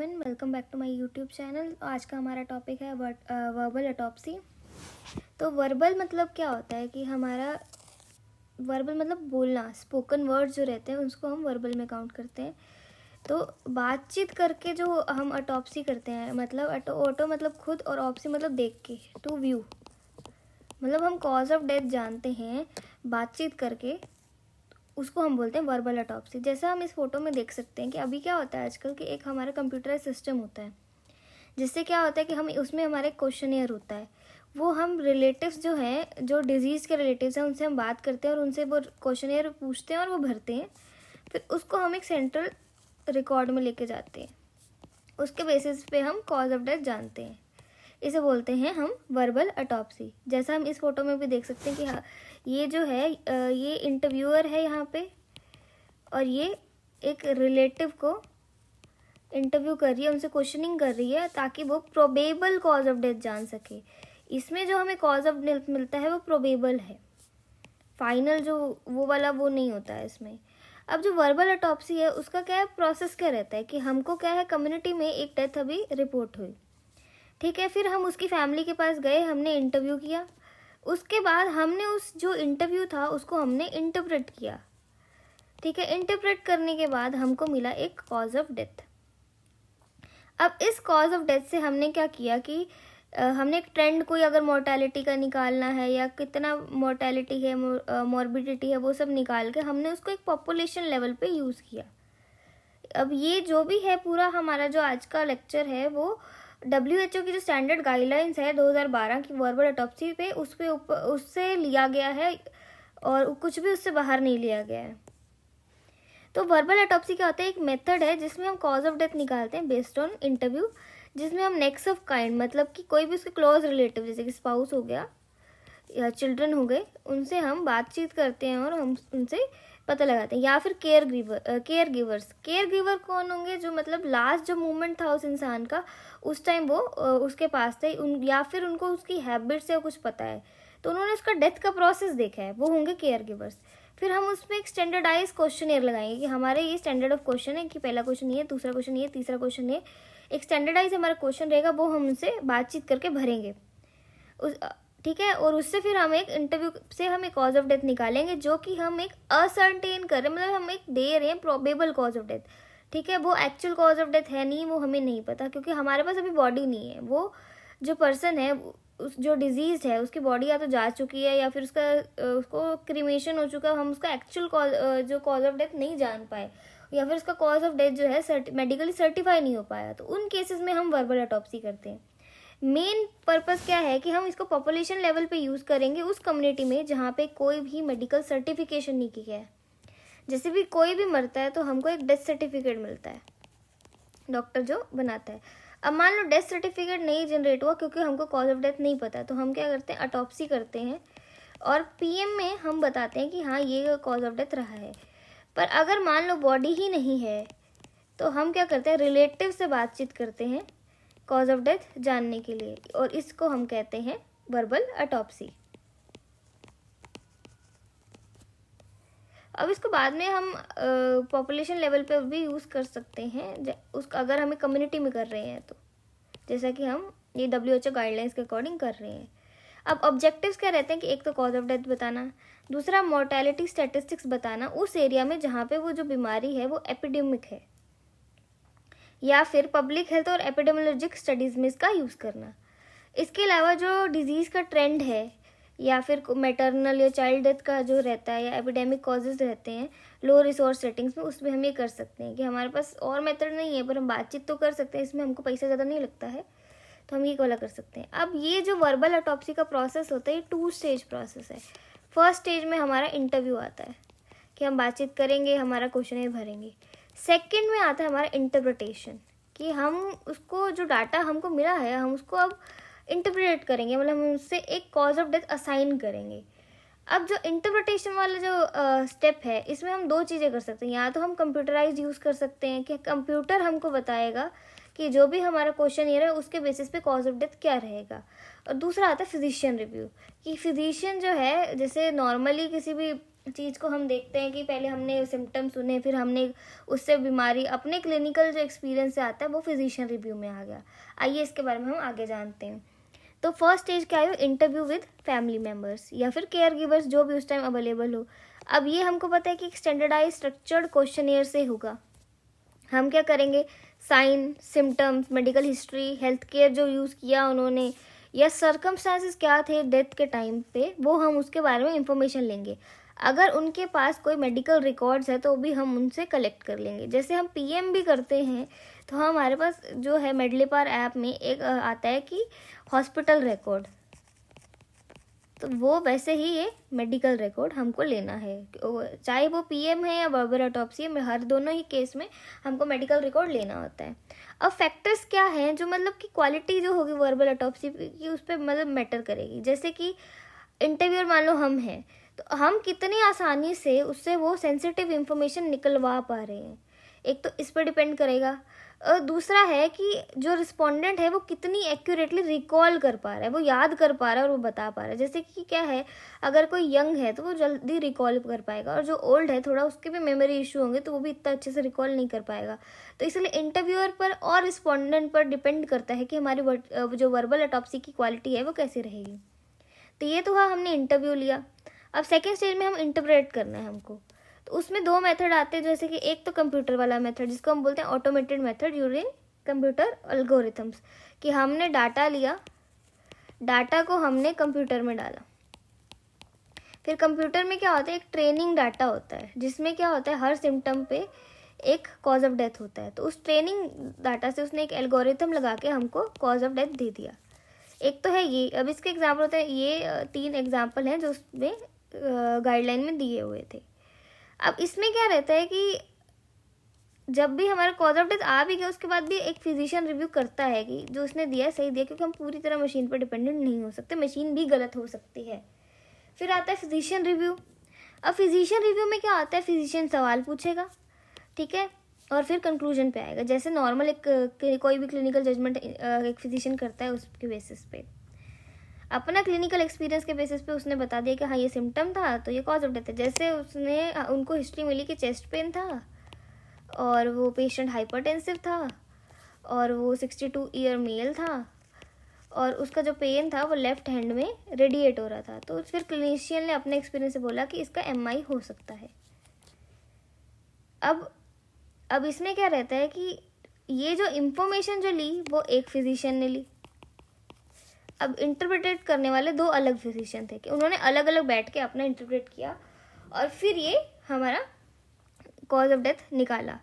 Everyone, welcome back to my YouTube channel. आज का हमारा टॉपिक है वर्बल ऑटोप्सी। तो वर्बल मतलब क्या होता है कि हमारा वर्बल मतलब बोलना, स्पोकन वर्ड्स जो रहते हैं उसको हम वर्बल में काउंट करते हैं। तो बातचीत करके जो हम ऑटोप्सी करते हैं, मतलब ऑटो मतलब खुद और ऑप्सी मतलब देख के, टू व्यू, मतलब हम कॉज ऑफ डेथ जानते हैं बातचीत करके, उसको हम बोलते हैं वर्बल ऑटोप्सी। जैसा हम इस फोटो में देख सकते हैं कि अभी क्या होता है आजकल कि एक हमारा कंप्यूटराइज सिस्टम होता है, जिससे क्या होता है कि हम उसमें हमारे क्वेश्चनियर होता है, वो हम रिलेटिव्स जो हैं, जो डिजीज़ के रिलेटिव्स हैं, उनसे हम बात करते हैं और उनसे वो क्वेश्चनियर पूछते हैं और वो भरते हैं। फिर उसको हम एक सेंट्रल रिकॉर्ड में लेके जाते हैं, उसके बेसिस पे हम कॉज ऑफ डेथ जानते हैं। इसे बोलते हैं हम वर्बल ऑटोप्सी। जैसा हम इस फोटो में भी देख सकते हैं कि हाँ, ये जो है ये इंटरव्यूअर है यहाँ पे, और ये एक रिलेटिव को इंटरव्यू कर रही है, उनसे क्वेश्चनिंग कर रही है ताकि वो प्रोबेबल कॉज ऑफ डेथ जान सके। इसमें जो हमें कॉज ऑफ डेथ मिलता है वो प्रोबेबल है, फाइनल जो वो वाला वो नहीं होता है इसमें। अब जो वर्बल ऑटोप्सी है उसका क्या है, प्रोसेस क्या रहता है कि हमको क्या है, कम्युनिटी में एक डेथ अभी रिपोर्ट हुई, ठीक है। फिर हम उसकी फैमिली के पास गए, हमने इंटरव्यू किया, उसके बाद हमने उस जो इंटरव्यू था उसको हमने इंटरप्रेट किया, ठीक है। इंटरप्रेट करने के बाद हमको मिला एक कॉज ऑफ डेथ। अब इस कॉज ऑफ डेथ से हमने क्या किया कि हमने एक ट्रेंड, कोई अगर मोर्टेलिटी का निकालना है या कितना मोर्टेलिटी है, मॉर्बिडिटी है, वो सब निकाल के हमने उसको एक पॉपुलेशन लेवल पे यूज़ किया। अब ये जो भी है पूरा हमारा जो आज का लेक्चर है वो WHO की जो स्टैंडर्ड गाइडलाइंस है 2012 की वर्बल ऑटोप्सी पे, उससे लिया गया है और कुछ भी उससे बाहर नहीं लिया गया है। तो वर्बल ऑटोप्सी क्या होता है, एक मेथड है जिसमें हम कॉज ऑफ डेथ निकालते हैं बेस्ड ऑन इंटरव्यू, जिसमें हम नेक्स्ट ऑफ काइंड, मतलब कि कोई भी उसके क्लोज रिलेटिव जैसे कि स्पाउस हो गया या चिल्ड्रन हो गए, उनसे हम बातचीत करते हैं और हम उनसे पता लगाते हैं। या फिर केयर गिवर कौन होंगे, जो मतलब लास्ट जो मूवमेंट था उस इंसान का उस टाइम वो उसके पास थे, या फिर उनको उसकी हैबिट्स या कुछ पता है तो उन्होंने उसका डेथ का प्रोसेस देखा है, वो होंगे केयर गिवर्स। फिर हम उसमें एक स्टैंडर्डाइज क्वेश्चनियर लगाएंगे कि हमारे ये स्टैंडर्ड ऑफ क्वेश्चन है कि पहला क्वेश्चन ये, दूसरा क्वेश्चन ये, तीसरा क्वेश्चन ये, एक स्टैंडर्डाइज हमारा क्वेश्चन रहेगा, वो हम उनसे बातचीत करके भरेंगे उस, ठीक है। और उससे फिर हम एक इंटरव्यू से हम एक कॉज ऑफ डेथ निकालेंगे, जो कि हम एक असर्टेन कर रहे हैं, मतलब हम एक दे रहे हैं प्रोबेबल कॉज ऑफ डेथ, ठीक है। वो एक्चुअल कॉज ऑफ डेथ है नहीं, वो हमें नहीं पता क्योंकि हमारे पास अभी बॉडी नहीं है। वो जो पर्सन है, उस जो डिजीज है उसकी बॉडी या तो जा चुकी है या फिर उसको क्रीमेशन हो चुका है, हम उसका एक्चुअल जो कॉज ऑफ डेथ नहीं जान पाए, या फिर उसका कॉज ऑफ डेथ जो है मेडिकली सर्टिफाई नहीं हो पाया, तो उन केसेस में हम वर्बल ऑटोप्सी करते हैं। मेन पर्पस क्या है कि हम इसको पॉपुलेशन लेवल पे यूज़ करेंगे उस कम्युनिटी में जहाँ पे कोई भी मेडिकल सर्टिफिकेशन नहीं किया है। जैसे भी कोई भी मरता है तो हमको एक डेथ सर्टिफिकेट मिलता है, डॉक्टर जो बनाता है। अब मान लो डेथ सर्टिफिकेट नहीं जनरेट हुआ क्योंकि हमको कॉज ऑफ डेथ नहीं पता, तो हम क्या करते हैं, ऑटोप्सी करते हैं और PM में हम बताते हैं कि हाँ ये कॉज ऑफ डेथ रहा है। पर अगर मान लो बॉडी ही नहीं है तो हम क्या करते हैं, रिलेटिव से बातचीत करते हैं कॉज ऑफ डेथ जानने के लिए, और इसको हम कहते हैं वर्बल ऑटोप्सी। अब इसको बाद में हम पॉपुलेशन लेवल पे भी यूज़ कर सकते हैं, उसका अगर हमें कम्युनिटी में कर रहे हैं तो, जैसा कि हम ये WHO गाइडलाइंस के अकॉर्डिंग कर रहे हैं। अब ऑब्जेक्टिव्स क्या रहते हैं कि एक तो कॉज ऑफ डेथ बताना, दूसरा मोर्टेलिटी स्टैटिस्टिक्स बताना उस एरिया में जहाँ पे वो जो बीमारी है वो एपिडेमिक है, या फिर पब्लिक हेल्थ और एपिडेमियोलॉजिक स्टडीज़ में इसका यूज़ करना। इसके अलावा जो डिजीज़ का ट्रेंड है या फिर मैटरनल या चाइल्ड डेथ का जो रहता है या एपिडेमिक कॉजेज़ रहते हैं लो रिसोर्स सेटिंग्स में, उसमें हम ये कर सकते हैं कि हमारे पास और मेथड नहीं है पर हम बातचीत तो कर सकते हैं, इसमें हमको पैसा ज़्यादा नहीं लगता है तो हम ये वाला कर सकते हैं। अब ये जो वर्बल ऑटोप्सी का प्रोसेस होता है ये 2 स्टेज प्रोसेस है। फर्स्ट स्टेज में हमारा इंटरव्यू आता है कि हम बातचीत करेंगे, हमारा क्वेश्चन भरेंगे। सेकेंड में आता है हमारा इंटरप्रिटेशन, कि हम उसको जो डाटा हमको मिला है हम उसको अब इंटरप्रेट करेंगे, मतलब हम उससे एक कॉज ऑफ डेथ असाइन करेंगे। अब जो इंटरप्रिटेशन वाला जो स्टेप है इसमें हम 2 चीज़ें कर सकते हैं, या तो हम कंप्यूटराइज यूज़ कर सकते हैं कि कंप्यूटर हमको बताएगा कि जो भी हमारा क्वेश्चन ये है उसके बेसिस पे कॉज ऑफ डेथ क्या रहेगा, और दूसरा आता है फिजिशियन रिव्यू, कि फिजिशियन जो है जैसे नॉर्मली किसी भी चीज़ को हम देखते हैं कि पहले हमने सिम्टम सुने, फिर हमने उससे बीमारी अपने क्लिनिकल जो एक्सपीरियंस से आता है वो फिजिशियन रिव्यू में आ गया। आइए इसके बारे में हम आगे जानते हैं। तो फर्स्ट स्टेज क्या है, इंटरव्यू विद फैमिली मेम्बर्स या फिर केयर गिवर्स, जो भी उस टाइम अवेलेबल हो। अब ये हमको पता है कि स्टैंडर्डाइज स्ट्रक्चर्ड क्वेश्चनियर से होगा। हम क्या करेंगे, sign, symptoms, medical history, health care जो यूज़ किया उन्होंने, या सर्कमस्टांसेस क्या थे डेथ के टाइम पे, वो हम उसके बारे में इंफॉर्मेशन लेंगे। अगर उनके पास कोई मेडिकल रिकॉर्ड्स है तो भी हम उनसे कलेक्ट कर लेंगे। जैसे हम पीएम भी करते हैं तो हमारे पास जो है मेडलिपार ऐप में एक आता है कि हॉस्पिटल रिकॉर्ड, तो वो वैसे ही ये मेडिकल रिकॉर्ड हमको लेना है, चाहे वो पीएम है या वर्बल ऑटोप्सी है, हर दोनों ही केस में हमको मेडिकल रिकॉर्ड लेना होता है। अब फैक्टर्स क्या हैं जो मतलब कि क्वालिटी जो होगी वर्बल ऑटोप्सी की उस पर मतलब मैटर करेगी। जैसे कि इंटरव्यूअर मान लो हम हैं, तो हम कितनी आसानी से उससे वो सेंसिटिव इंफॉर्मेशन निकलवा पा रहे हैं, एक तो इस पर डिपेंड करेगा। और दूसरा है कि जो रिस्पोंडेंट है वो कितनी एक्यूरेटली रिकॉल कर पा रहा है, वो याद कर पा रहा है और वो बता पा रहा है। जैसे कि क्या है, अगर कोई यंग है तो वो जल्दी रिकॉल कर पाएगा, और जो ओल्ड है थोड़ा उसके भी मेमोरी इशू होंगे तो वो भी इतना अच्छे से रिकॉल नहीं कर पाएगा। तो इसलिए इंटरव्यूअर पर और रिस्पोंडेंट पर डिपेंड करता है कि हमारी जो वर्बल ऑटोप्सी की क्वालिटी है वो कैसी रहेगी। तो ये तो हमने इंटरव्यू लिया। अब सेकेंड स्टेज में हम इंटरप्रेट करना है हमको, तो उसमें दो मेथड आते हैं। जैसे कि एक तो कंप्यूटर वाला मेथड जिसको हम बोलते हैं automated method using computer algorithms, कि हमने डाटा लिया, डाटा को हमने कंप्यूटर में डाला। फिर कंप्यूटर में क्या होता है, एक ट्रेनिंग डाटा होता है जिसमें क्या होता है हर सिम्टम पे एक कॉज ऑफ डेथ होता है। तो उस ट्रेनिंग डाटा से उसने एक एल्गोरिथम लगा के हमको कॉज ऑफ डेथ दे दिया। एक तो है ये। अब इसके एग्जाम्पल होते हैं, ये 3 एग्जाम्पल हैं जो उसमें गाइडलाइन में दिए हुए थे। अब इसमें क्या रहता है कि जब भी हमारा कॉज ऑफ डेथ आ भी गया उसके बाद भी एक फिजिशियन रिव्यू करता है कि जो उसने दिया सही दिया, क्योंकि हम पूरी तरह मशीन पर डिपेंडेंट नहीं हो सकते, मशीन भी गलत हो सकती है। फिर आता है फिजिशियन रिव्यू। अब फिजिशियन रिव्यू में क्या आता है, फिजिशियन सवाल पूछेगा, ठीक है, और फिर कंक्लूजन पे आएगा। जैसे नॉर्मल एक कोई भी क्लिनिकल जजमेंट एक फिजिशियन करता है उसके बेसिस पे, अपना क्लिनिकल एक्सपीरियंस के बेसिस पे उसने बता दिया कि हाँ ये सिम्टम था तो ये कॉज ऑफ डेथ है। जैसे उसने उनको हिस्ट्री मिली कि चेस्ट पेन था और वो पेशेंट हाइपरटेंसिव था और वो 62 ईयर मेल था और उसका जो पेन था वो लेफ्ट हैंड में रेडिएट हो रहा था। तो फिर क्लिनिशियन ने अपने एक्सपीरियंस से बोला कि इसका MI हो सकता है। अब इसमें क्या रहता है कि ये जो इन्फॉर्मेशन जो ली वो एक फिजिशियन ने ली। अब इंटरप्रेट करने वाले 2 अलग फिजिशियन थे कि उन्होंने अलग अलग बैठ के अपना इंटरप्रेट किया और फिर ये हमारा कॉज ऑफ डेथ निकाला।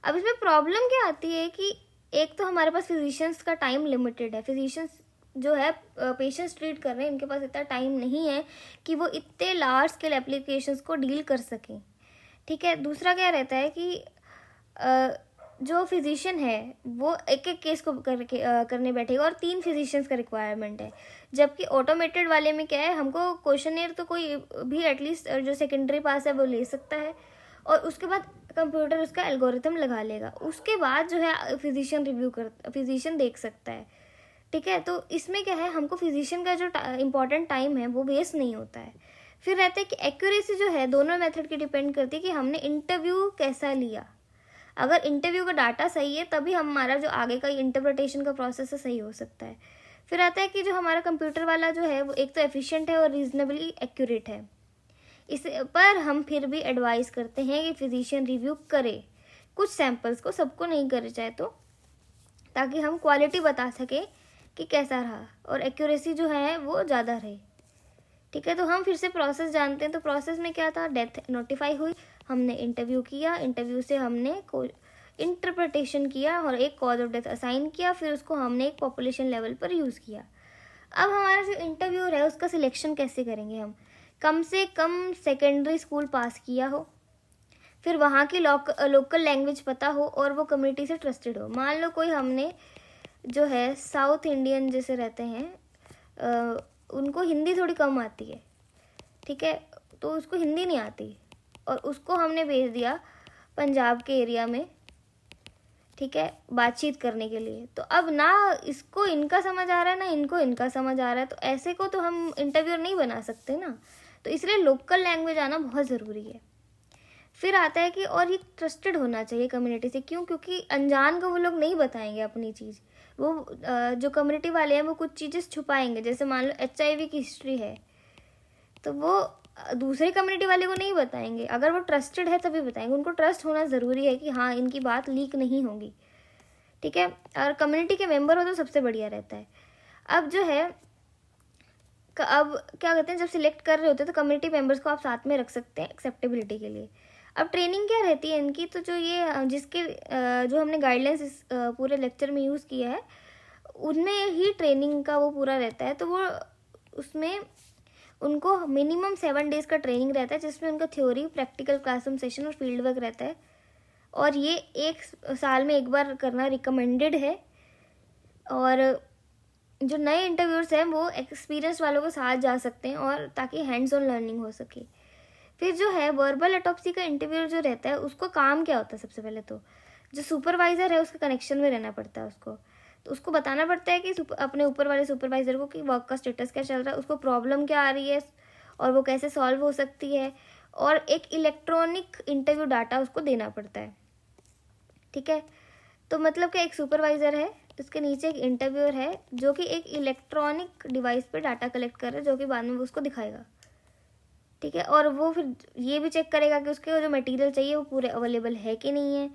अब इसमें प्रॉब्लम क्या आती है कि एक तो हमारे पास फिजिशियंस का टाइम लिमिटेड है। फिजिशियंस जो है पेशेंट्स ट्रीट कर रहे हैं, इनके पास इतना टाइम नहीं है कि वो इतने लार्ज स्केल एप्लीकेशंस को डील कर सकें, ठीक है। दूसरा क्या रहता है कि जो फिजिशियन है वो एक एक केस को करने बैठेगा और 3 फिजिशियंस का रिक्वायरमेंट है। जबकि ऑटोमेटेड वाले में क्या है, हमको क्वेश्चनियर तो कोई भी एटलीस्ट जो सेकेंडरी पास है वो ले सकता है और उसके बाद कंप्यूटर उसका एल्गोरिथम लगा लेगा, उसके बाद जो है फिजिशियन देख सकता है, ठीक है। तो इसमें क्या है, हमको फिजिशियन का जो इम्पोर्टेंट टाइम है वो वेस्ट नहीं होता है। फिर रहता है कि एक्यूरेसी जो है दोनों मेथड की डिपेंड करती है कि हमने इंटरव्यू कैसा लिया। अगर इंटरव्यू का डाटा सही है तभी हमारा जो आगे का इंटरप्रिटेशन का प्रोसेस है सही हो सकता है। फिर आता है कि जो हमारा कंप्यूटर वाला जो है वो एक तो एफिशिएंट है और रीजनेबली एक्यूरेट है। इस पर हम फिर भी एडवाइस करते हैं कि फिजिशियन रिव्यू करे कुछ सैंपल्स को, सबको नहीं करे चाहे तो, ताकि हम क्वालिटी बता सकें कि कैसा रहा और एक्यूरेसी जो है वो ज़्यादा रहे, ठीक है। तो हम फिर से प्रोसेस जानते हैं। तो प्रोसेस में क्या था, डेथ नोटिफाई हुई, हमने इंटरव्यू किया, इंटरव्यू से हमने इंटरप्रिटेशन किया और एक कॉज ऑफ डेथ असाइन किया, फिर उसको हमने एक पॉपुलेशन लेवल पर यूज़ किया। अब हमारा जो इंटरव्यूअर है उसका सिलेक्शन कैसे करेंगे हम, कम से कम सेकेंडरी स्कूल पास किया हो, फिर वहाँ की लोकल लैंग्वेज पता हो और वो कम्युनिटी से ट्रस्टेड हो। मान लो कोई हमने जो है साउथ इंडियन जैसे रहते हैं, उनको हिंदी थोड़ी कम आती है, ठीक है, तो उसको हिंदी नहीं आती और उसको हमने भेज दिया पंजाब के एरिया में, ठीक है, बातचीत करने के लिए। तो अब ना इसको इनका समझ आ रहा है ना इनको इनका समझ आ रहा है, तो ऐसे को तो हम इंटरव्यूअर नहीं बना सकते ना। तो इसलिए लोकल लैंग्वेज आना बहुत ज़रूरी है। फिर आता है कि और ये ट्रस्टेड होना चाहिए कम्युनिटी से। क्यों? क्योंकि अनजान को वो लोग नहीं बताएंगे अपनी चीज़। वो जो कम्युनिटी वाले हैं वो कुछ चीज़ें छुपाएंगे। जैसे मान लो HIV की हिस्ट्री है तो वो दूसरे कम्युनिटी वाले को नहीं बताएंगे। अगर वो ट्रस्टेड है तभी बताएंगे। उनको ट्रस्ट होना ज़रूरी है कि हाँ इनकी बात लीक नहीं होगी, ठीक है। और कम्युनिटी के मेंबर हो तो सबसे बढ़िया रहता है। अब जो है अब क्या कहते हैं, जब सिलेक्ट कर रहे होते हैं तो कम्युनिटी मेंबर्स को आप साथ में रख सकते हैं एक्सेप्टेबिलिटी के लिए। अब ट्रेनिंग क्या रहती है इनकी, तो जो ये जिसके जो हमने गाइडलाइंस इस पूरे लेक्चर में यूज़ किया है उनमें ही ट्रेनिंग का वो पूरा रहता है। तो वो उसमें उनको मिनिमम 7 डेज़ का ट्रेनिंग रहता है, जिसमें उनका थ्योरी, प्रैक्टिकल, क्लासरूम सेशन और फील्ड वर्क रहता है। और ये 1 साल में 1 बार करना रिकमेंडेड है। और जो नए इंटरव्यूअर्स हैं वो एक्सपीरियंस वालों के साथ जा सकते हैं और ताकि हैंड्स ऑन लर्निंग हो सके। फिर जो है वर्बल ऑटोप्सी का इंटरव्यू जो रहता है उसको काम क्या होता है, सबसे पहले तो जो सुपरवाइज़र है उसके कनेक्शन में रहना पड़ता है उसको। तो उसको बताना पड़ता है कि अपने ऊपर वाले सुपरवाइज़र को कि वर्क का स्टेटस क्या चल रहा है, उसको प्रॉब्लम क्या आ रही है और वो कैसे सॉल्व हो सकती है। और एक इलेक्ट्रॉनिक इंटरव्यू डाटा उसको देना पड़ता है, ठीक है। तो मतलब कि एक सुपरवाइज़र है, उसके नीचे एक इंटरव्यूअर है जो कि एक इलेक्ट्रॉनिक डिवाइस पे डाटा कलेक्ट कर रहा है, जो कि बाद में वो उसको दिखाएगा, ठीक है। और वो फिर ये भी चेक करेगा कि उसके जो मटेरियल चाहिए वो पूरे अवेलेबल है कि नहीं है।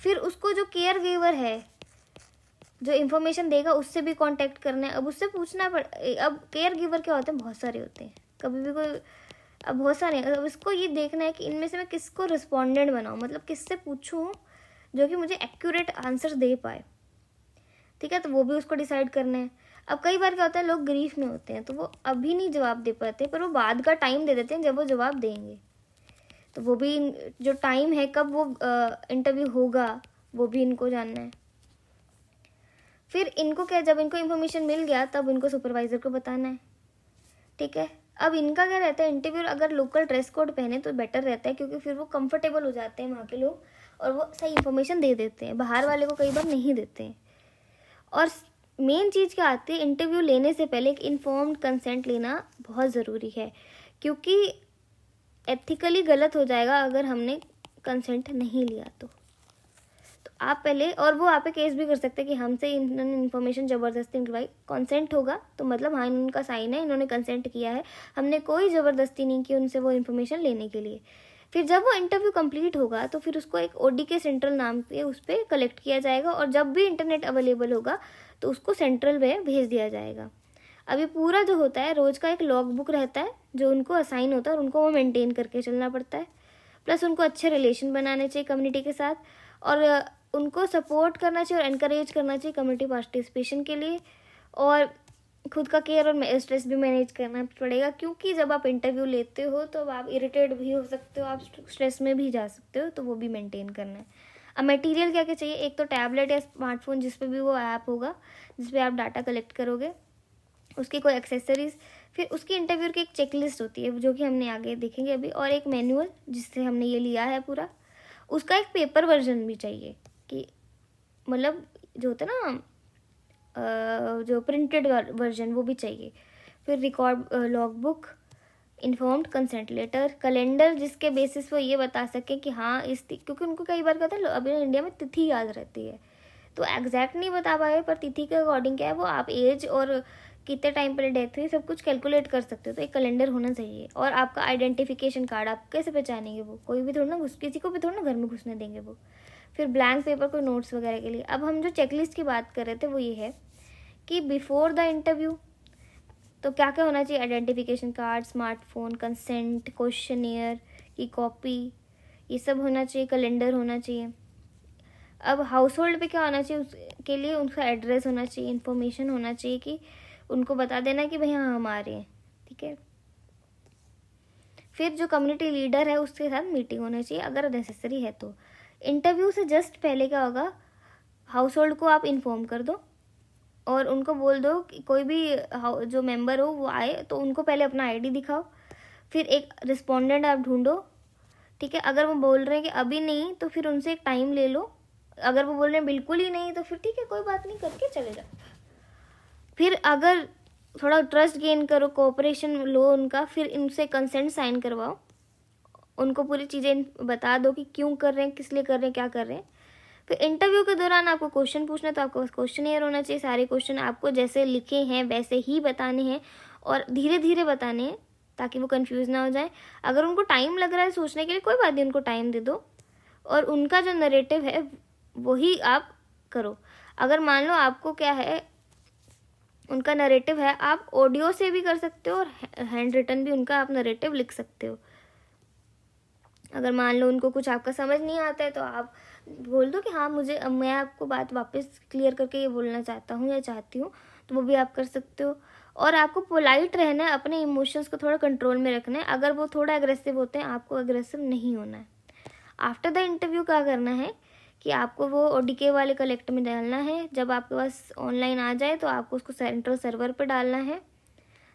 फिर उसको जो केयर गिवर है जो इन्फॉर्मेशन देगा उससे भी कांटेक्ट करना है। अब उससे पूछना अब केयर गिवर क्या होते हैं, बहुत सारे होते हैं, कभी भी कोई, अब बहुत सारे। अब इसको ये देखना है कि इनमें से मैं किसको रिस्पोंडेंट बनाऊँ, मतलब किससे पूछूँ जो कि मुझे एक्यूरेट आंसर दे पाए, ठीक है। तो वो भी उसको डिसाइड करना है। अब कई बार क्या होता है, लोग ग्रीफ में होते हैं तो वो अभी नहीं जवाब दे पाते, पर वो बाद का टाइम दे देते हैं जब वो जवाब देंगे। तो वो भी जो टाइम है कब वो इंटरव्यू होगा वो भी इनको जानना है। फिर इनको क्या, जब इनको इन्फॉर्मेशन मिल गया तब इनको सुपरवाइज़र को बताना है, ठीक है। अब इनका क्या रहता है, इंटरव्यू अगर लोकल ड्रेस कोड पहने तो बेटर रहता है, क्योंकि फिर वो कंफर्टेबल हो जाते हैं वहाँ के लोग और वो सही इन्फॉर्मेशन दे देते हैं, बाहर वाले को कई बार नहीं देते हैं। और मेन चीज़ क्या आती है, इंटरव्यू लेने से पहले एक इन्फॉर्म्ड कंसेंट लेना बहुत ज़रूरी है, क्योंकि एथिकली गलत हो जाएगा अगर हमने कंसेंट नहीं लिया तो आप पहले, और वो आप पे केस भी कर सकते हैं कि हमसे इन्होंने इन्फॉर्मेशन ज़बरदस्ती निकलवाई। कंसेंट होगा तो मतलब हाँ इनका साइन है, इन्होंने कंसेंट किया है, हमने कोई ज़बरदस्ती नहीं की उनसे वो इन्फॉर्मेशन लेने के लिए। फिर जब वो इंटरव्यू कंप्लीट होगा तो फिर उसको एक ODK सेंट्रल नाम पे उस पर कलेक्ट किया जाएगा, और जब भी इंटरनेट अवेलेबल होगा तो उसको सेंट्रल में भेज दिया जाएगा। अभी पूरा जो होता है रोज़ का एक लॉग बुक रहता है जो उनको असाइन होता है और उनको वो मेंटेन करके चलना पड़ता है। प्लस उनको अच्छे रिलेशन बनाने चाहिए कम्युनिटी के साथ, और उनको सपोर्ट करना चाहिए और एनकरेज करना चाहिए कम्युनिटी पार्टिसिपेशन के लिए। और खुद का केयर और स्ट्रेस भी मैनेज करना पड़ेगा, क्योंकि जब आप इंटरव्यू लेते हो तो आप इरिटेट भी हो सकते हो, आप स्ट्रेस में भी जा सकते हो, तो वो भी मेंटेन करना है। अब मटेरियल क्या क्या चाहिए, एक तो टैबलेट या स्मार्टफोन जिस पे भी वो ऐप होगा जिस पे आप डाटा कलेक्ट करोगे, उसकी कोई एक्सेसरीज। फिर उसकी इंटरव्यू की एक चेकलिस्ट होती है जो कि हमने आगे देखेंगे अभी, और एक मैनुअल जिससे हमने ये लिया है पूरा, उसका एक पेपर वर्जन भी चाहिए, कि मतलब जो होता है ना जो प्रिंटेड वर्जन वो भी चाहिए। फिर record log book, informed consent letter, calendar जिसके बेसिस वो ये बता सकें कि हाँ क्योंकि उनको कई बार कहता है अभी इंडिया में तिथि याद रहती है तो एग्जैक्ट नहीं बता पाए, पर तिथि के अकॉर्डिंग क्या है वो आप एज और कितने टाइम पहले डेथ हुई सब कुछ कैलकुलेट कर सकते हो। तो एक कैलेंडर होना चाहिए। और आपका आइडेंटिफिकेशन कार्ड, आप कैसे पहचानेंगे, वो कोई भी थोड़ा ना किसी को भी थोड़ा ना घर में घुसने देंगे वो। फिर ब्लैंक पेपर, कोई नोट्स वगैरह के लिए। अब हम जो चेकलिस्ट की बात कर रहे थे वो ये है कि बिफोर द इंटरव्यू तो क्या क्या होना चाहिए, identification card, smartphone, consent, questionnaire की कॉपी, ये सब होना चाहिए, कैलेंडर होना चाहिए। अब हाउस होल्ड पे क्या होना चाहिए, उसके लिए उनका एड्रेस होना चाहिए, इन्फॉर्मेशन होना चाहिए कि उनको बता देना कि भाई हाँ हम आ रहे हैं, ठीक है। फिर जो कम्युनिटी लीडर है उसके साथ मीटिंग होना चाहिए अगर नेसेसरी है तो। इंटरव्यू से जस्ट पहले क्या होगा, हाउस होल्ड को आप इन्फॉर्म कर दो और उनको बोल दो कि कोई भी जो मेंबर हो वो आए, तो उनको पहले अपना ID दिखाओ। फिर एक रिस्पोंडेंट आप ढूंढो, ठीक है। अगर वो बोल रहे हैं कि अभी नहीं तो फिर उनसे एक टाइम ले लो। अगर वो बोल रहे हैं बिल्कुल ही नहीं तो फिर ठीक है कोई बात नहीं, करके चले जाओ। फिर अगर थोड़ा ट्रस्ट गेन करो, कोऑपरेशन लो उनका, फिर इनसे कंसेंट साइन करवाओ, उनको पूरी चीज़ें बता दो कि क्यों कर रहे हैं, किस लिए कर रहे हैं, क्या कर रहे हैं। फिर इंटरव्यू के दौरान आपको क्वेश्चन पूछना, तो आपको क्वेश्चनियर होना चाहिए। सारे क्वेश्चन आपको जैसे लिखे हैं वैसे ही बताने हैं और धीरे धीरे बताने हैं, ताकि वो कंफ्यूज ना हो जाए। अगर उनको टाइम लग रहा है सोचने के लिए, कोई बात नहीं, उनको टाइम दे दो और उनका जो नरेटिव है वही आप करो। अगर मान लो आपको क्या है, उनका नरेटिव है, आप ऑडियो से भी कर सकते हो और हैंड रिटन भी उनका आप नरेटिव लिख सकते हो। अगर मान लो उनको कुछ आपका समझ नहीं आता है तो आप बोल दो कि हाँ मुझे, मैं आपको बात वापस क्लियर करके ये बोलना चाहता हूँ या चाहती हूँ, तो वो भी आप कर सकते हो। और आपको पोलाइट रहना है, अपने इमोशंस को थोड़ा कंट्रोल में रखना है। अगर वो थोड़ा एग्रेसिव होते हैं, आपको एग्रेसिव नहीं होना है। आफ्टर द इंटरव्यू क्या करना है कि आपको वो ओडीके वाले कलेक्ट में डालना है। जब आपके पास ऑनलाइन आ जाए तो आपको उसको सेंट्रल सर्वर पर डालना है।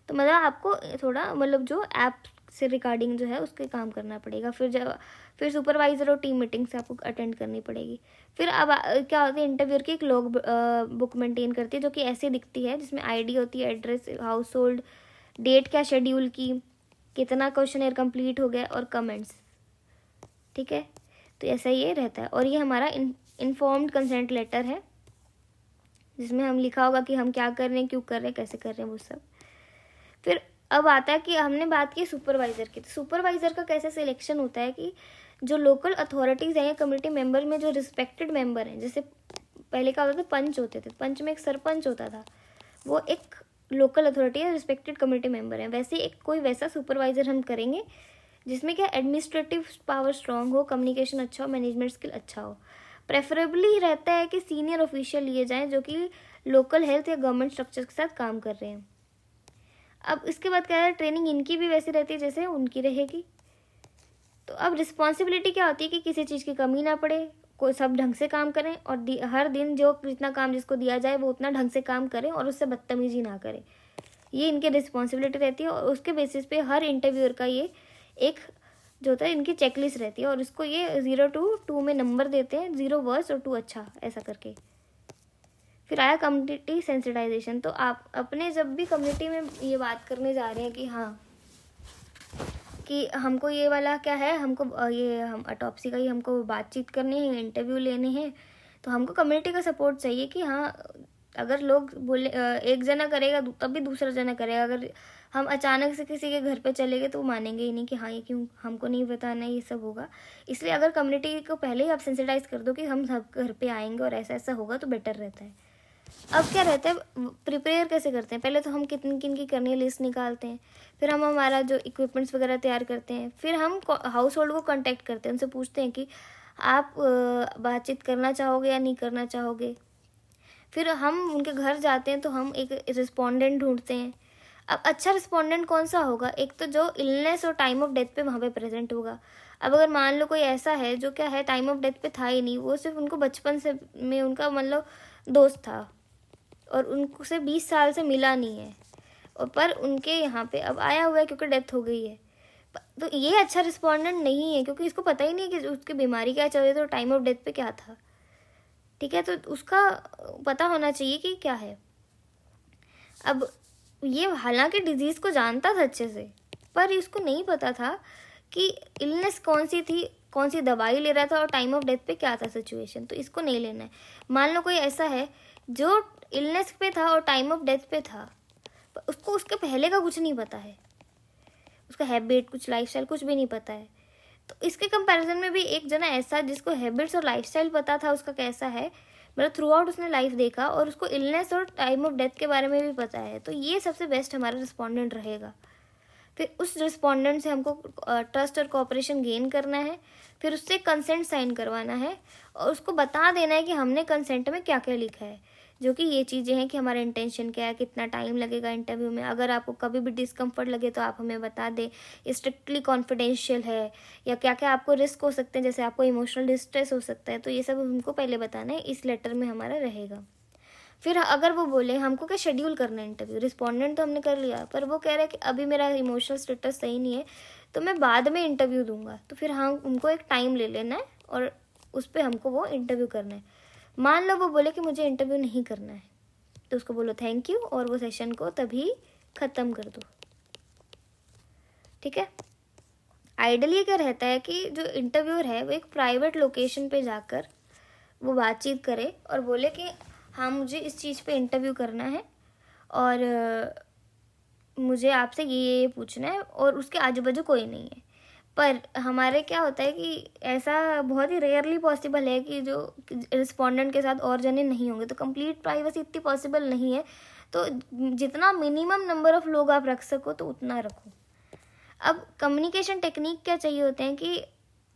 तो मतलब आपको थोड़ा जो ऐप से रिकॉर्डिंग जो है उसके काम करना पड़ेगा। फिर सुपरवाइज़र और टीम मीटिंग से आपको अटेंड करनी पड़ेगी। फिर अब क्या होता है, इंटरव्यूअर की एक लॉग बुक मेंटेन करती है, जो कि ऐसे दिखती है, जिसमें आईडी होती है, एड्रेस, हाउस होल्ड, डेट क्या शेड्यूल की, कितना क्वेश्चन कंप्लीट हो गया और कमेंट्स। ठीक है, तो ऐसा ये रहता है। और ये हमारा इन्फॉर्म्ड कंसेंट लेटर है, जिसमें हम लिखा होगा कि हम क्या कर रहे हैं, क्यों कर रहे हैं, कैसे कर रहे हैं, वो सब। फिर अब आता है कि हमने बात की सुपरवाइज़र की। तो सुपरवाइज़र का कैसे सिलेक्शन होता है कि जो लोकल अथॉरिटीज़ हैं या कम्युनिटी मेंबर में जो रिस्पेक्टेड मेंबर हैं, जैसे पहले क्या होता था, पंच होते थे, पंच में एक सरपंच होता था, वो एक लोकल अथॉरिटी है, रिस्पेक्टेड कम्युनिटी मेंबर है। वैसे एक कोई वैसा सुपरवाइज़र हम करेंगे जिसमें क्या एडमिनिस्ट्रेटिव पावर स्ट्रांग हो, कम्युनिकेशन अच्छा हो, मैनेजमेंट स्किल अच्छा हो। प्रेफरेबली रहता है कि सीनियर ऑफिशियल लिए जाएँ जो कि लोकल हेल्थ या गवर्नमेंट स्ट्रक्चर के साथ काम कर रहे हैं। अब इसके बाद क्या है, ट्रेनिंग इनकी भी वैसी रहती है जैसे उनकी रहेगी। तो अब रिस्पॉन्सिबिलिटी क्या होती है कि किसी चीज़ की कमी ना पड़े, कोई सब ढंग से काम करें और हर दिन जो जितना काम जिसको दिया जाए वो उतना ढंग से काम करें और उससे बदतमीजी ना करें। ये इनकी रिस्पॉन्सिबिलिटी रहती है। और उसके बेसिस पे हर इंटरव्यूअर का ये एक जो होता है, इनकी चेकलिस्ट रहती है और इसको ये 0 to 2 में नंबर देते हैं, 0 वर्स और 2 अच्छा, ऐसा करके। फिर आया कम्युनिटी सेंसिटाइजेशन। तो आप अपने जब भी कम्युनिटी में ये बात करने जा रहे हैं कि हाँ कि हमको ये वाला क्या है, हमको ये हम ऑटोप्सी का ही हमको बातचीत करनी है, इंटरव्यू लेने हैं, तो हमको कम्युनिटी का सपोर्ट चाहिए कि हाँ अगर लोग बोले एक जना करेगा तब भी दूसरा जना करेगा। अगर हम अचानक से किसी के घर पे चले गए तो वो मानेंगे ही नहीं कि हाँ ये क्यों हमको नहीं बताना, ये सब होगा। इसलिए अगर कम्युनिटी को पहले ही आप सेंसिटाइज कर दो कि हम सब घर पे आएंगे और ऐसा ऐसा होगा, तो बेटर रहता है। अब क्या रहता है, प्रिपेयर कैसे करते हैं, पहले तो हम किन किन की करनी है लिस्ट निकालते हैं, फिर हम हमारा जो इक्विपमेंट्स वगैरह तैयार करते हैं, फिर हम हाउस होल्ड को कांटेक्ट करते हैं, उनसे पूछते हैं कि आप बातचीत करना चाहोगे या नहीं करना चाहोगे। फिर हम उनके घर जाते हैं तो हम एक रिस्पोंडेंट ढूंढते हैं। अब अच्छा रिस्पोंडेंट कौन सा होगा, एक तो जो इलनेस और टाइम ऑफ डेथ पे वहाँ पे प्रेजेंट होगा। अब अगर मान लो कोई ऐसा है जो क्या है टाइम ऑफ डेथ पे था ही नहीं, वो सिर्फ उनको बचपन से में उनका दोस्त था और उनसे 20 साल से मिला नहीं है, और पर उनके यहाँ पे अब आया हुआ है क्योंकि डेथ हो गई है, तो ये अच्छा रिस्पोंडेंट नहीं है, क्योंकि इसको पता ही नहीं कि उसकी बीमारी क्या चल रही थी और टाइम ऑफ डेथ पे क्या था। ठीक है, तो उसका पता होना चाहिए कि क्या है। अब ये हालांकि डिजीज़ को जानता था अच्छे से, पर इसको नहीं पता था कि इलनेस कौन सी थी, कौन सी दवाई ले रहा था और टाइम ऑफ डेथ पे क्या था सिचुएशन, तो इसको नहीं लेना है। मान लो कोई ऐसा है जो इलनेस पे था और टाइम ऑफ डेथ पे था, पर उसको उसके पहले का कुछ नहीं पता है, उसका हैबिट, कुछ लाइफस्टाइल कुछ भी नहीं पता है। तो इसके कंपैरिजन में भी एक जना ऐसा जिसको हैबिट्स और लाइफस्टाइल पता था उसका कैसा है, थ्रू आउट उसने लाइफ देखा और उसको इलनेस और टाइम ऑफ डेथ के बारे में भी पता है, तो ये सबसे बेस्ट हमारा रिस्पोंडेंट रहेगा। फिर उस रिस्पोंडेंट से हमको ट्रस्ट और कोऑपरेशन गेन करना है, फिर उससे कंसेंट साइन करवाना है और उसको बता देना है कि हमने कंसेंट में क्या क्या लिखा है, जो कि ये चीज़ें हैं कि हमारा इंटेंशन क्या है, कितना टाइम लगेगा इंटरव्यू में, अगर आपको कभी भी डिस्कम्फर्ट लगे तो आप हमें बता दें, स्ट्रिक्टली कॉन्फिडेंशियल है, या क्या क्या आपको रिस्क हो सकते हैं, जैसे आपको इमोशनल डिस्ट्रेस हो सकता है, तो ये सब हमको पहले बताना है, इस लेटर में हमारा रहेगा। फिर अगर वो बोले हमको क्या शेड्यूल करना है इंटरव्यू, रिस्पोंडेंट तो हमने कर लिया, पर वो कह रहा है कि अभी मेरा इमोशनल स्टेटस सही नहीं है तो मैं बाद में इंटरव्यू दूंगा, तो फिर हम उनको एक टाइम ले लेना है और उस पर हमको वो इंटरव्यू करना है। मान लो वो बोले कि मुझे इंटरव्यू नहीं करना है, तो उसको बोलो थैंक यू और वो सेशन को तभी ख़त्म कर दो। ठीक है। आइडियली क्या रहता है कि जो इंटरव्यूअर है वो एक प्राइवेट लोकेशन पे जाकर वो बातचीत करे और बोले कि हाँ मुझे इस चीज़ पे इंटरव्यू करना है और मुझे आपसे ये पूछना है, और उसके आजू बाजू कोई नहीं है। पर हमारे क्या होता है कि ऐसा बहुत ही रेयरली पॉसिबल है कि जो रिस्पोंडेंट के साथ और जने नहीं होंगे, तो कंप्लीट प्राइवेसी इतनी पॉसिबल नहीं है। तो जितना मिनिमम नंबर ऑफ लोग आप रख सको तो उतना रखो। अब कम्युनिकेशन टेक्निक क्या चाहिए होते हैं कि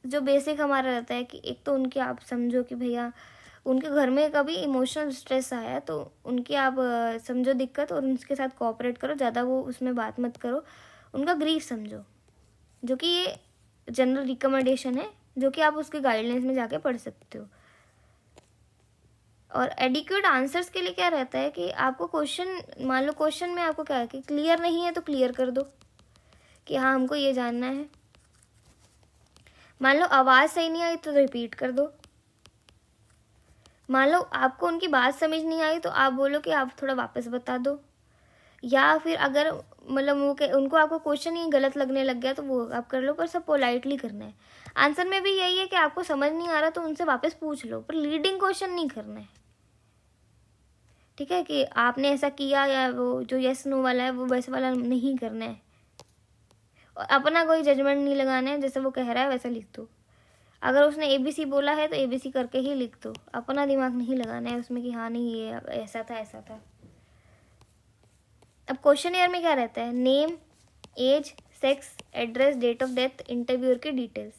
जो बेसिक हमारा रहता है कि एक तो उनके आप समझो कि भैया उनके घर में कभी इमोशनल स्ट्रेस आया तो उनकी आप समझो दिक्कत और उनके साथ कोऑपरेट करो, ज़्यादा वो उसमें बात मत करो, उनका ग्रीफ समझो, जो कि ये जनरल रिकमेंडेशन है जो कि आप उसके गाइडलाइंस में जाके पढ़ सकते हो। और एडिक्वेट आंसर्स के लिए क्या रहता है कि आपको क्वेश्चन, मान लो क्वेश्चन में आपको क्या है कि क्लियर नहीं है तो क्लियर कर दो कि हाँ हमको ये जानना है। मान लो आवाज़ सही नहीं आई तो रिपीट कर दो। मान लो आपको उनकी बात समझ नहीं आई तो आप बोलो कि आप थोड़ा वापस बता दो। या फिर अगर मतलब उनको आपको क्वेश्चन ही गलत लगने लग गया तो वो आप कर लो, पर सब पोलाइटली करना है। आंसर में भी यही है कि आपको समझ नहीं आ रहा तो उनसे वापस पूछ लो, पर लीडिंग क्वेश्चन नहीं करना है। ठीक है, कि आपने ऐसा किया या वो जो यस नो वाला है वो वैसे वाला नहीं करना है। और अपना कोई जजमेंट नहीं लगाना है, जैसे वो कह रहा है वैसा लिख दो। अगर उसने ABC बोला है तो ABC करके ही लिख दो, अपना दिमाग नहीं लगाना है उसमें कि हाँ नहीं ये ऐसा था ऐसा था। अब क्वेश्चनएयर में क्या रहता है, name, age, sex, address, date of death, interviewer की डिटेल्स।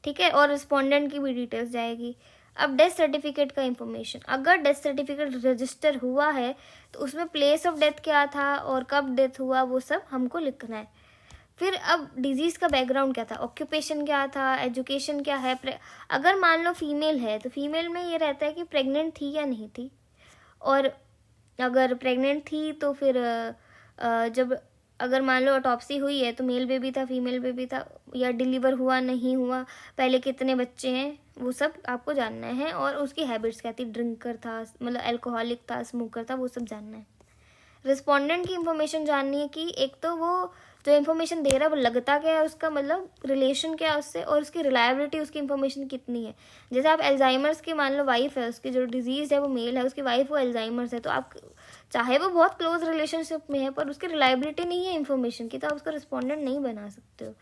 ठीक है, और रिस्पोंडेंट की भी डिटेल्स जाएगी। अब डेथ सर्टिफिकेट का इंफॉर्मेशन, अगर डेथ सर्टिफिकेट रजिस्टर हुआ है तो उसमें प्लेस ऑफ डेथ क्या था और कब डेथ हुआ वो सब हमको लिखना है। फिर अब डिजीज़ का बैकग्राउंड क्या था, ऑक्यूपेशन क्या था, एजुकेशन क्या है। अगर मान लो फीमेल है तो फीमेल में ये रहता है कि प्रेग्नेंट थी या नहीं थी, और अगर प्रेग्नेंट थी तो फिर जब अगर मान लो ऑटोप्सी हुई है तो मेल बेबी था फीमेल बेबी था, या डिलीवर हुआ नहीं हुआ, पहले कितने बच्चे हैं, वो सब आपको जानना है। और उसकी हैबिट्स क्या थी, ड्रिंकर था मतलब अल्कोहलिक था, स्मोकर था, वो सब जानना है। रिस्पोंडेंट की इंफॉर्मेशन जाननी है कि एक तो वो जो इन्फॉर्मेशन दे रहा है वो लगता क्या है, उसका मतलब रिलेशन क्या है उससे, और उसकी रिलायबिलिटी, उसकी इन्फॉर्मेशन कितनी है। जैसे आप एल्जाइमर्स की मान लो वाइफ है, उसकी जो डिजीज़ है वो मेल है, उसकी वाइफ वो एल्जाइमर्स है, तो आप चाहे वो बहुत क्लोज रिलेशनशिप में है पर उसकी रिलायबिलिटी नहीं है इन्फॉर्मेशन की, तो आप उसका रिस्पोंडेंट नहीं बना सकते हो।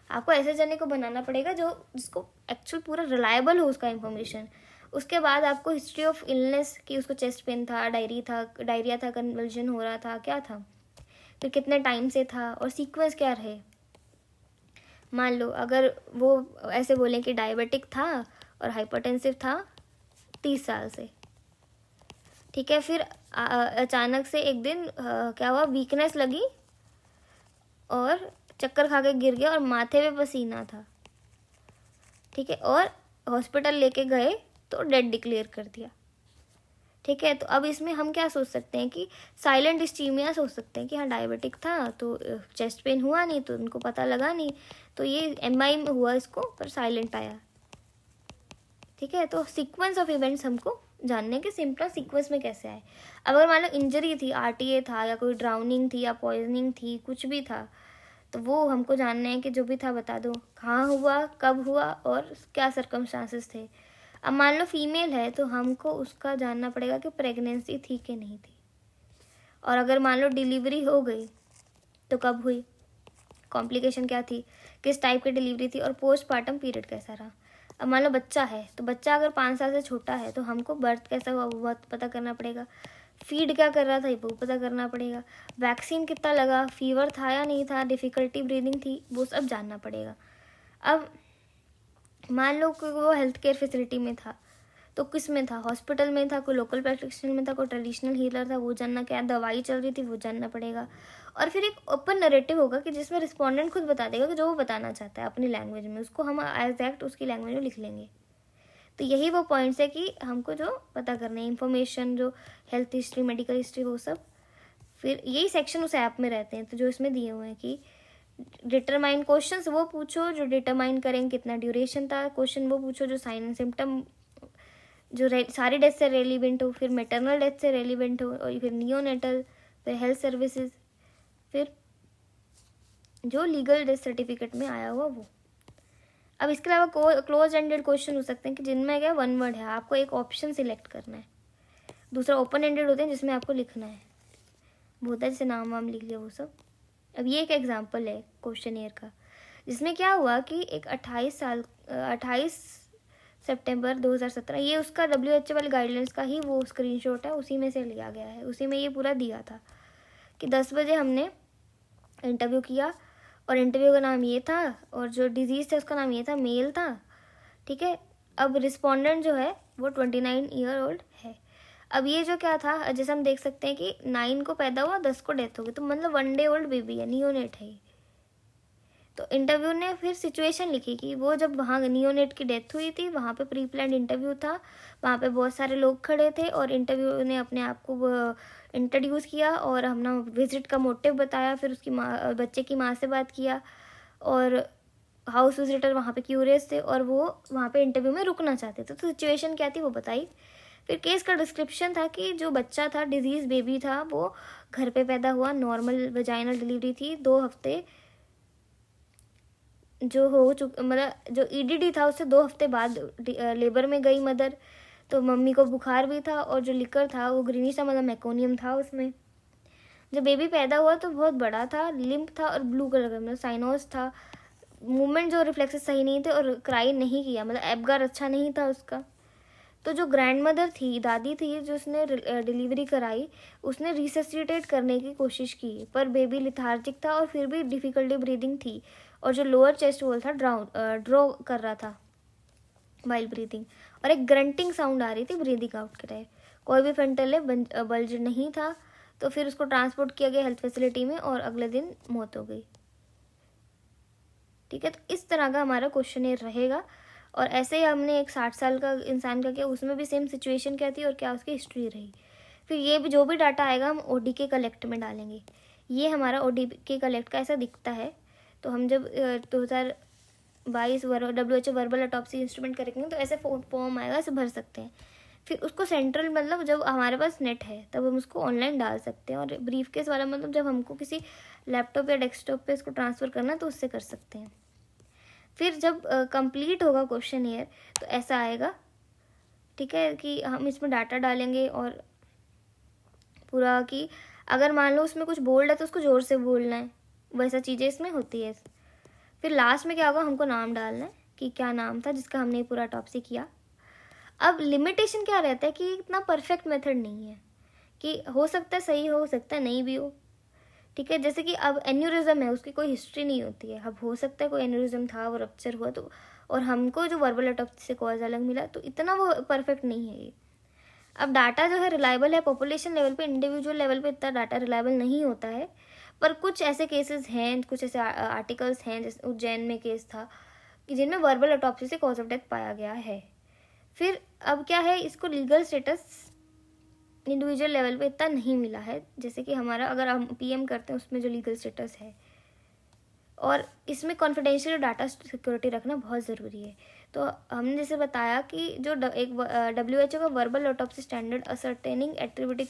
आपको ऐसे जने को बनाना पड़ेगा जो जिसको एक्चुअल पूरा रिलायबल हो उसका इन्फॉर्मेशन। उसके बाद आपको हिस्ट्री ऑफ इलनेस कि उसको चेस्ट पेन था, डायरिया था, कन्वल्जन हो रहा था, क्या था, फिर कितने टाइम से था, और सीक्वेंस क्या रहे। मान लो अगर वो ऐसे बोलें कि डायबिटिक था और हाइपरटेंसिव था 30 साल से, ठीक है, फिर अचानक से एक दिन क्या हुआ, वीकनेस लगी और चक्कर खा के गिर गया और माथे पे पसीना था, ठीक है, और हॉस्पिटल लेके गए तो डेड डिक्लेयर कर दिया। ठीक है, तो अब इसमें हम क्या सोच सकते हैं कि साइलेंट इस्चीमिया सोच सकते हैं कि हाँ डायबिटिक था तो चेस्ट पेन हुआ नहीं तो उनको पता लगा नहीं, तो ये MI में हुआ इसको पर साइलेंट आया। ठीक है, तो सीक्वेंस ऑफ इवेंट्स हमको जानने के सिंपल सीक्वेंस में कैसे आए। अब अगर मान लो इंजरी थी, RTA था या कोई ड्राउनिंग थी या पॉइजनिंग थी, कुछ भी था, तो वो हमको जानना है कि जो भी था बता दो, कहाँ हुआ, कब हुआ और क्या सर्कमस्टांसेस थे। अब मान लो फीमेल है तो हमको उसका जानना पड़ेगा कि प्रेगनेंसी थी कि नहीं थी, और अगर मान लो डिलीवरी हो गई तो कब हुई, कॉम्प्लिकेशन क्या थी, किस टाइप की डिलीवरी थी, और पोस्टमार्टम पीरियड कैसा रहा। अब मान लो बच्चा है तो बच्चा अगर 5 साल से छोटा है तो हमको बर्थ कैसा हुआ वो पता करना पड़ेगा, फीड क्या कर रहा था वो पता करना पड़ेगा, वैक्सीन कितना लगा, फीवर था या नहीं था, डिफ़िकल्टी ब्रीदिंग थी, वो सब जानना पड़ेगा। अब मान लो कि वो हेल्थ केयर फैसिलिटी में था तो किस में था, हॉस्पिटल में था, कोई लोकल प्रैक्टिशनर में था, कोई ट्रेडिशनल हीलर था, वो जानना, क्या दवाई चल रही थी वो जानना पड़ेगा। और फिर एक ओपन नरेटिव होगा कि जिसमें रिस्पोंडेंट खुद बता देगा कि जो वो बताना चाहता है अपनी लैंग्वेज में, उसको हम एग्जैक्ट उसकी लैंग्वेज में लिख लेंगे। तो यही वो पॉइंट्स है कि हमको जो पता करना है, इन्फॉर्मेशन जो हेल्थ हिस्ट्री, मेडिकल हिस्ट्री, वो सब। फिर यही सेक्शन उस ऐप में रहते हैं तो जो इसमें दिए हुए हैं कि डिटरमाइन क्वेश्चंस वो पूछो जो डिटरमाइन करें कितना ड्यूरेशन था, क्वेश्चन वो पूछो जो साइन एंड सिम्टम जो सारी डेथ से रेलिवेंट हो, फिर मेटरनल डेथ से रेलिवेंट हो, और फिर नियोनेटल, फिर हेल्थ सर्विसेज, फिर जो लीगल डेथ सर्टिफिकेट में आया हुआ वो। अब इसके अलावा क्लोज एंडेड क्वेश्चन हो सकते हैं कि जिनमें क्या वन वर्ड है, आपको एक ऑप्शन सिलेक्ट करना है। दूसरा ओपन एंडेड होते हैं जिसमें आपको लिखना है, बहुत है जैसे नाम वाम लिख लिया वो सब। अब ये एक एग्जांपल है क्वेश्चन ईयर का, जिसमें क्या हुआ कि एक 28 सितंबर 2017, ये उसका WHO वाली गाइडलाइंस का ही वो स्क्रीनशॉट है, उसी में से लिया गया है, उसी में ये पूरा दिया था कि 10 बजे हमने इंटरव्यू किया, और इंटरव्यू का नाम ये था, और जो डिजीज़ था उसका नाम ये था, मेल था, ठीक है। अब रिस्पोंडेंट जो है वो 29 ईयर ओल्ड है। अब ये जो क्या था, जैसे हम देख सकते हैं कि 9 को पैदा हुआ, 10 को डेथ हो गई, तो मतलब 1 डे ओल्ड बेबी है, नियोनेट है। तो इंटरव्यू ने फिर सिचुएशन लिखी कि वो जब वहाँ नियोनेट की डेथ हुई थी, वहाँ पे प्री प्लान्ड इंटरव्यू था, वहाँ पे बहुत सारे लोग खड़े थे, और इंटरव्यू ने अपने आप को इंट्रोड्यूस किया, और हमने विजिट का मोटिव बताया, फिर उसकी माँ, बच्चे की माँ से बात किया, और हाउस विजिटर वहाँ पे क्यूरियस थे, और वो वहाँ पे इंटरव्यू में रुकना चाहते थे। तो सिचुएशन क्या थी वो बताई। फिर केस का डिस्क्रिप्शन था कि जो बच्चा था, डिजीज बेबी था, वो घर पे पैदा हुआ, नॉर्मल वजाइनल डिलीवरी थी, 2 हफ्ते जो हो मतलब जो EDD था उससे 2 हफ्ते बाद लेबर में गई मदर, तो मम्मी को बुखार भी था, और जो लिकर था वो ग्रीनिश था, मतलब मेकोनियम था उसमें। जब बेबी पैदा हुआ तो बहुत बड़ा था, लिम्प था, और ब्लू कलर का, मतलब साइनोस था, मूवमेंट जो रिफ्लेक्सेस सही नहीं थे, और क्राई नहीं किया, मतलब एबगार अच्छा नहीं था उसका। तो जो ग्रैंड मदर थी, दादी थी, जो उसने डिलीवरी कराई, उसने रिससिटेट करने की कोशिश की, पर बेबी लिथार्जिक था, और फिर भी डिफ़िकल्टी ब्रीदिंग थी, और जो लोअर चेस्ट वॉल था ड्रॉ कर रहा था वाइल ब्रीदिंग, और एक ग्रंटिंग साउंड आ रही थी ब्रीदिंग आउट के टाइम। कोई भी फ्रंटल बल्ज नहीं था। तो फिर उसको ट्रांसपोर्ट किया गया हेल्थ फैसिलिटी में, और अगले दिन मौत हो गई। ठीक है, तो इस तरह का हमारा क्वेश्चन रहेगा। और ऐसे ही हमने एक 60 साल का इंसान का किया, उसमें भी सेम सिचुएशन क्या थी और क्या उसकी हिस्ट्री रही। फिर ये भी जो भी डाटा आएगा हम ODK कलेक्ट में डालेंगे। ये हमारा ODK कलेक्ट का ऐसा दिखता है। तो हम जब 2022 WHO वर्बल ऑटोप्सी इंस्ट्रूमेंट करेंगे तो ऐसे फॉर्म आएगा, ऐसे भर सकते हैं। फिर उसको सेंट्रल, मतलब जब हमारे पास नेट है तब हम उसको ऑनलाइन डाल सकते हैं। और ब्रीफ केस वाला मतलब जब हमको किसी लैपटॉप या डेस्कटॉप पे इसको ट्रांसफ़र करना है तो उससे कर सकते हैं। फिर जब कंप्लीट होगा क्वेश्चन ईयर तो ऐसा आएगा, ठीक है, कि हम इसमें डाटा डालेंगे और पूरा कि अगर मान लो उसमें कुछ बोल्ड है तो उसको ज़ोर से बोलना है, वैसा चीज़ें इसमें होती है। फिर लास्ट में क्या होगा, हमको नाम डालना है कि क्या नाम था जिसका हमने पूरा ऑटोप्सी किया। अब लिमिटेशन क्या रहता है कि इतना परफेक्ट मेथड नहीं है, कि हो सकता है सही हो सकता है नहीं भी हो, ठीक है। जैसे कि अब एन्यूरिज्म है, उसकी कोई हिस्ट्री नहीं होती है। अब हो सकता है कोई एन्यूरिज्म था, वो रप्चर हुआ, तो और हमको जो वर्बल ऑटोप्सी से कॉज अलग मिला, तो इतना वो परफेक्ट नहीं है ये। अब डाटा जो है रिलायबल है, पॉपुलेशन लेवल पे, इंडिविजुअल लेवल पे इतना डाटा रिलायबल नहीं होता है। पर कुछ ऐसे केसेस हैं, कुछ ऐसे आर्टिकल्स हैं, जैसे उज्जैन में केस था कि जिनमें वर्बल ऑटोप्सी से कॉज ऑफ डेथ पाया गया है। फिर अब क्या है, इसको लीगल स्टेटस इंडिविजुअल लेवल पे इतना नहीं मिला है, जैसे कि हमारा अगर हम PM करते हैं उसमें जो लीगल स्टेटस है। और इसमें कॉन्फिडेंशियल डाटा सिक्योरिटी रखना बहुत ज़रूरी है। तो हमने जैसे बताया कि जो एक WHO का वर्बल ऑटोप्सी स्टैंडर्ड असर्टेनिंग एट्रीब्यूटिक